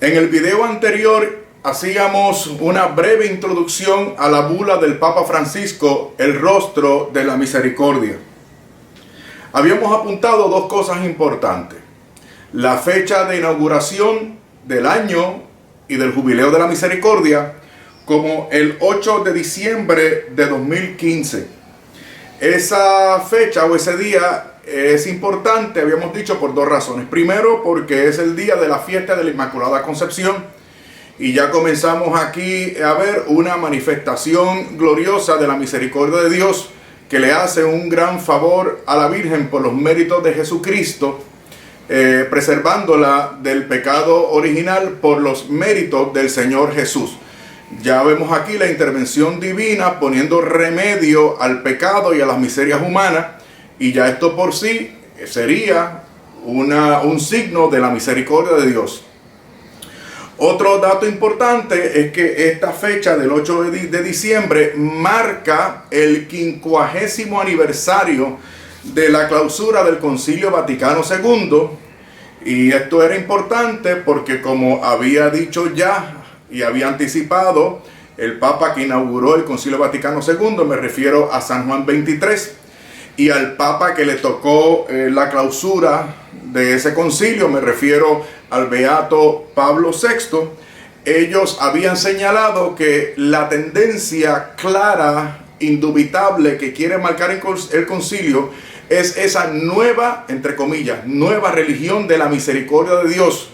En el video anterior hacíamos una breve introducción a la bula del Papa Francisco, el rostro de la misericordia. Habíamos apuntado dos cosas importantes: la fecha de inauguración del año y del jubileo de la misericordia como el 8 de diciembre de 2015. Esa fecha o ese día es importante, habíamos dicho, por dos razones. Primero, porque es el día de la fiesta de la Inmaculada Concepción y ya comenzamos aquí a ver una manifestación gloriosa de la misericordia de Dios, que le hace un gran favor a la Virgen por los méritos de Jesucristo, preservándola del pecado original por los méritos del Señor Jesús. Ya vemos aquí la intervención divina poniendo remedio al pecado y a las miserias humanas, y ya esto por sí sería un signo de la misericordia de Dios. Otro dato importante es que esta fecha del 8 de diciembre marca el 50º aniversario de la clausura del Concilio Vaticano II. Y esto era importante porque, como había dicho ya y había anticipado el Papa que inauguró el Concilio Vaticano II, me refiero a San Juan XXIII, y al Papa que le tocó la clausura de ese concilio, me refiero al Beato Pablo VI, ellos habían señalado que la tendencia clara, indubitable, que quiere marcar el concilio es esa nueva, entre comillas, nueva religión de la misericordia de Dios,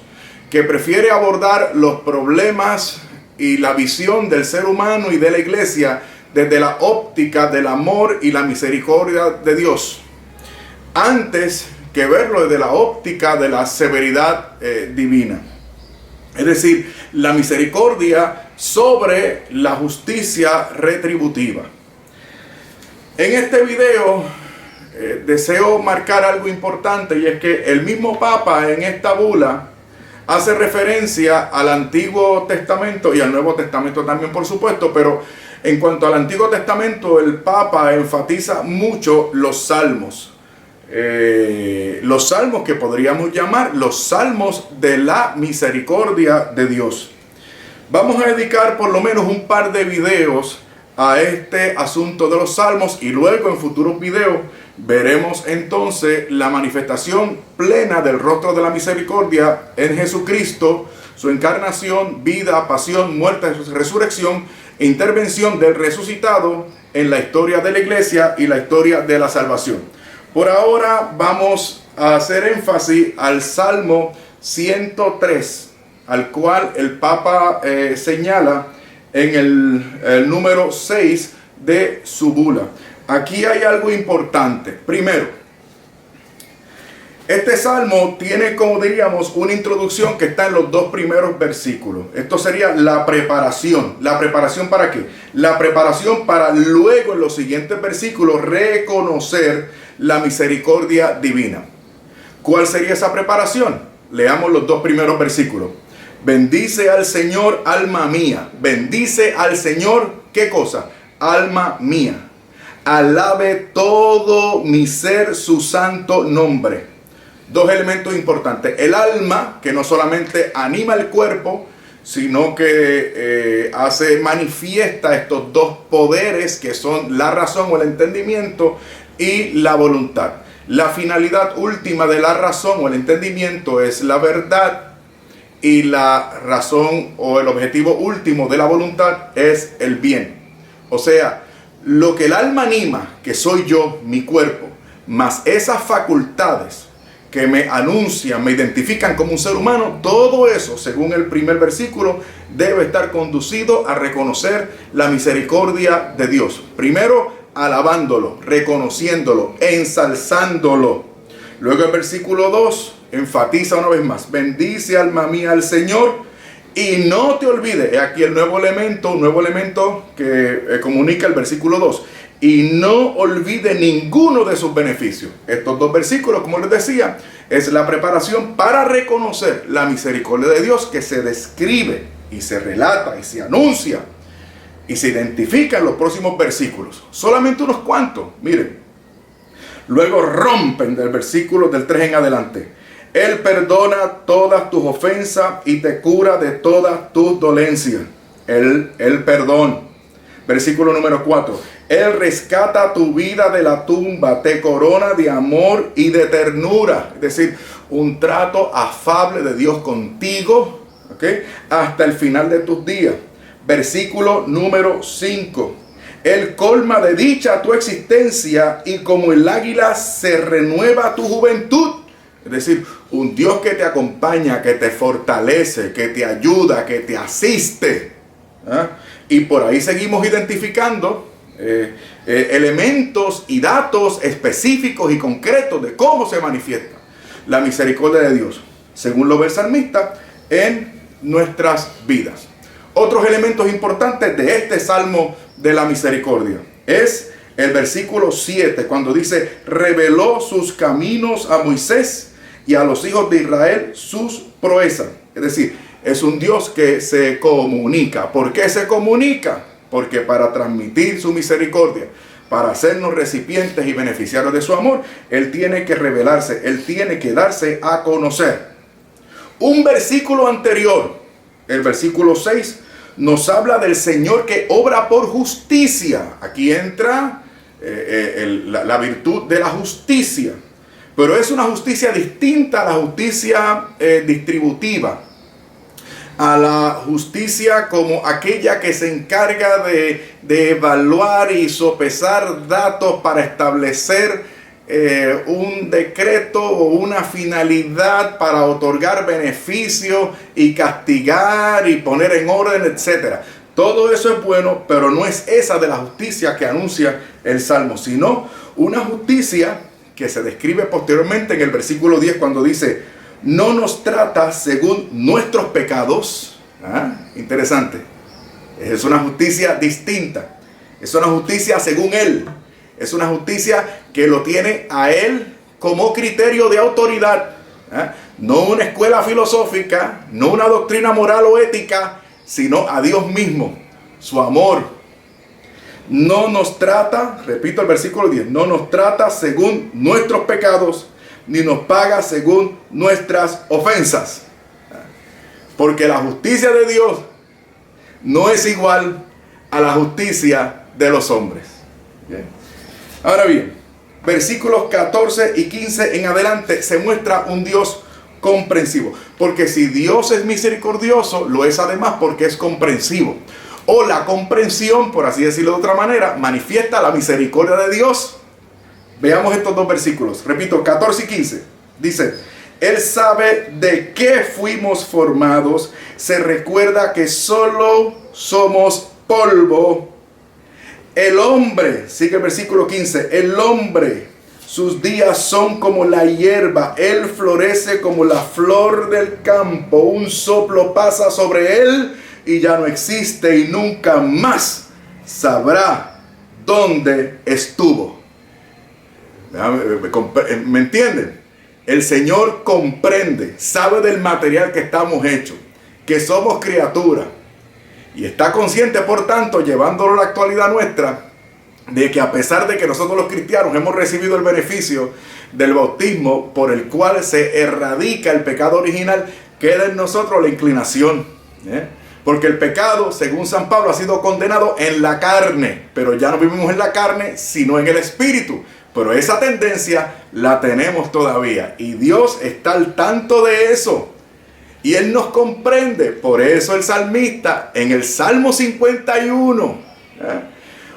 que prefiere abordar los problemas y la visión del ser humano y de la iglesia desde la óptica del amor y la misericordia de Dios, antes que verlo desde la óptica de la severidad divina. Es decir, la misericordia sobre la justicia retributiva. En este video deseo marcar algo importante, y es que el mismo Papa en esta bula hace referencia al Antiguo Testamento y al Nuevo Testamento también, por supuesto, pero en cuanto al Antiguo Testamento, el Papa enfatiza mucho los salmos. Los salmos que podríamos llamar los salmos de la misericordia de Dios. Vamos a dedicar por lo menos un par de videos a este asunto de los salmos, y luego en futuros videos veremos entonces la manifestación plena del rostro de la misericordia en Jesucristo, su encarnación, vida, pasión, muerte, resurrección e intervención del resucitado en la historia de la iglesia y la historia de la salvación. Por ahora vamos a hacer énfasis al Salmo 103, al cual el Papa señala en el número 6 de su bula. Aquí hay algo importante. Primero, este salmo tiene, como diríamos, una introducción que está en los dos primeros versículos. Esto sería la preparación. ¿La preparación para qué? La preparación para luego en los siguientes versículos reconocer la misericordia divina. ¿Cuál sería esa preparación? Leamos los dos primeros versículos. Bendice al Señor, alma mía. Bendice al Señor, ¿qué cosa? Alma mía. Alabe todo mi ser su santo nombre. Dos elementos importantes: el alma, que no solamente anima el cuerpo, sino que hace manifiesta estos dos poderes que son la razón o el entendimiento y la voluntad. La finalidad última de la razón o el entendimiento es la verdad, y la razón o el objetivo último de la voluntad es el bien. O sea, lo que el alma anima, que soy yo, mi cuerpo, más esas facultades que me anuncian, me identifican como un ser humano, todo eso, según el primer versículo, debe estar conducido a reconocer la misericordia de Dios. Primero, alabándolo, reconociéndolo, ensalzándolo. Luego el versículo 2 enfatiza una vez más: bendice alma mía al Señor y no te olvides. Aquí el nuevo elemento que comunica el versículo 2. Y no olvide ninguno de sus beneficios. Estos dos versículos, como les decía, es la preparación para reconocer la misericordia de Dios, que se describe y se relata y se anuncia y se identifica en los próximos versículos. Solamente unos cuantos, miren. Luego rompen del versículo del 3 en adelante. Él perdona todas tus ofensas y te cura de todas tus dolencias. El perdón. Versículo número 4. Él rescata tu vida de la tumba, te corona de amor y de ternura. Es decir, un trato afable de Dios contigo, ¿okay?, hasta el final de tus días. Versículo número 5. Él colma de dicha tu existencia y como el águila se renueva tu juventud. Es decir, un Dios que te acompaña, que te fortalece, que te ayuda, que te asiste. Y por ahí seguimos identificando elementos y datos específicos y concretos de cómo se manifiesta la misericordia de Dios, según lo ve el salmista, en nuestras vidas. Otros elementos importantes de este salmo de la misericordia es el versículo 7, cuando dice: reveló sus caminos a Moisés y a los hijos de Israel sus proezas. Es decir, es un Dios que se comunica. ¿Por qué se comunica? Porque para transmitir su misericordia, para hacernos recipientes y beneficiarios de su amor, Él tiene que revelarse, Él tiene que darse a conocer. Un versículo anterior, el versículo 6, nos habla del Señor que obra por justicia. Aquí entra la virtud de la justicia, pero es una justicia distinta a la justicia distributiva, a la justicia como aquella que se encarga de evaluar y sopesar datos para establecer un decreto o una finalidad para otorgar beneficio y castigar y poner en orden, etc. Todo eso es bueno, pero no es esa de la justicia que anuncia el Salmo, sino una justicia que se describe posteriormente en el versículo 10 cuando dice: no nos trata según nuestros pecados. Interesante. Es una justicia distinta. Es una justicia según Él. Es una justicia que lo tiene a Él como criterio de autoridad. No una escuela filosófica, no una doctrina moral o ética, sino a Dios mismo, su amor. No nos trata, repito el versículo 10, no nos trata según nuestros pecados, ni nos paga según nuestras ofensas. Porque la justicia de Dios no es igual a la justicia de los hombres. Bien. Ahora bien, versículos 14 y 15 en adelante se muestra un Dios comprensivo. Porque si Dios es misericordioso, lo es además porque es comprensivo. O la comprensión, por así decirlo de otra manera, manifiesta la misericordia de Dios. Veamos estos dos versículos. Repito, 14 y 15. Dice: Él sabe de qué fuimos formados. Se recuerda que solo somos polvo. El hombre, sigue el versículo 15. El hombre, sus días son como la hierba. Él florece como la flor del campo. Un soplo pasa sobre él y ya no existe y nunca más sabrá dónde estuvo. ¿Me entienden? El Señor comprende, sabe del material que estamos hechos, que somos criaturas, y está consciente, por tanto, llevándolo a la actualidad nuestra, de que a pesar de que nosotros los cristianos hemos recibido el beneficio del bautismo por el cual se erradica el pecado original, queda en nosotros la inclinación, porque el pecado, según San Pablo, ha sido condenado en la carne, pero ya no vivimos en la carne, sino en el espíritu. Pero esa tendencia la tenemos todavía, y Dios está al tanto de eso, y Él nos comprende. Por eso el salmista en el Salmo 51,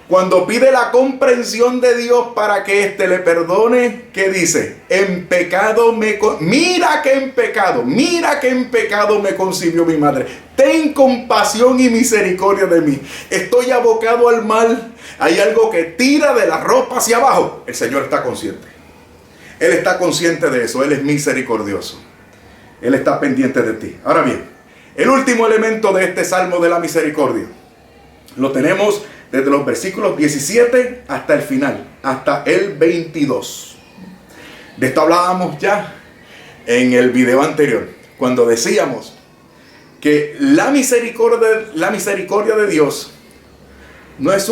cuando pide la comprensión de Dios para que éste le perdone, ¿qué dice? En pecado mira que en pecado me concibió mi madre. Ten compasión y misericordia de mí. Estoy abocado al mal. Hay algo que tira de la ropa hacia abajo. El Señor está consciente. Él está consciente de eso. Él es misericordioso. Él está pendiente de ti. Ahora bien, el último elemento de este Salmo de la misericordia lo tenemos desde los versículos 17 hasta el final, hasta el 22. De esto hablábamos ya en el video anterior, cuando decíamos que la misericordia de Dios no es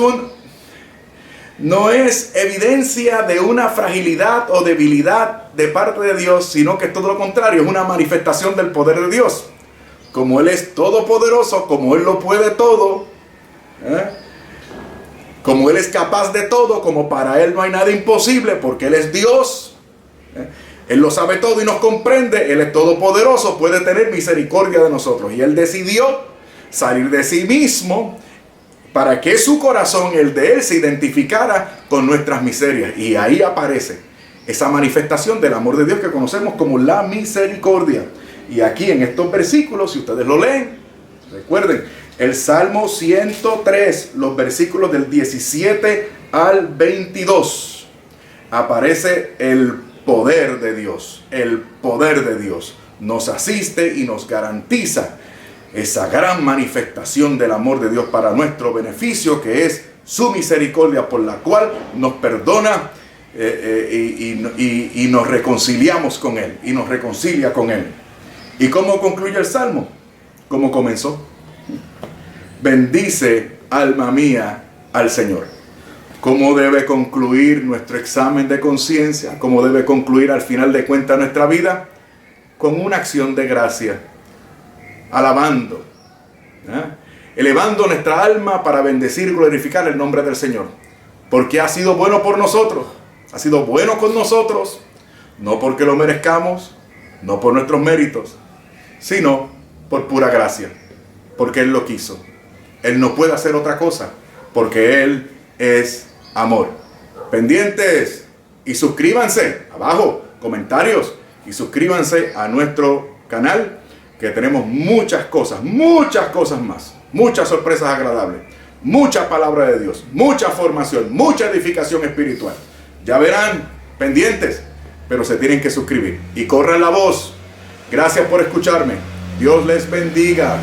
no es evidencia de una fragilidad o debilidad de parte de Dios, sino que es todo lo contrario, es una manifestación del poder de Dios. Como Él es todopoderoso, como Él lo puede todo, como Él es capaz de todo, como para Él no hay nada imposible, porque Él es Dios, Él lo sabe todo y nos comprende, Él es todopoderoso, puede tener misericordia de nosotros. Y Él decidió salir de sí mismo para que su corazón, el de Él, se identificara con nuestras miserias. Y ahí aparece esa manifestación del amor de Dios que conocemos como la misericordia. Y aquí en estos versículos, si ustedes lo leen, recuerden, el Salmo 103, los versículos del 17 al 22, aparece el poder de Dios. El poder de Dios nos asiste y nos garantiza esa gran manifestación del amor de Dios para nuestro beneficio, que es su misericordia, por la cual nos perdona y nos reconciliamos con Él, y nos reconcilia con Él. ¿Y cómo concluye el Salmo? ¿Cómo comenzó? Bendice, alma mía, al Señor. ¿Cómo debe concluir nuestro examen de conciencia? ¿Cómo debe concluir al final de cuentas nuestra vida? Con una acción de gracia, alabando, elevando nuestra alma para bendecir y glorificar el nombre del Señor, porque ha sido bueno por nosotros, ha sido bueno con nosotros, no porque lo merezcamos, no por nuestros méritos, sino por pura gracia, porque Él lo quiso. Él no puede hacer otra cosa, porque Él es amor. Pendientes y suscríbanse, abajo, comentarios, y suscríbanse a nuestro canal, que tenemos muchas cosas más, muchas sorpresas agradables, mucha palabra de Dios, mucha formación, mucha edificación espiritual. Ya verán, pendientes, pero se tienen que suscribir y corran la voz. Gracias por escucharme. Dios les bendiga.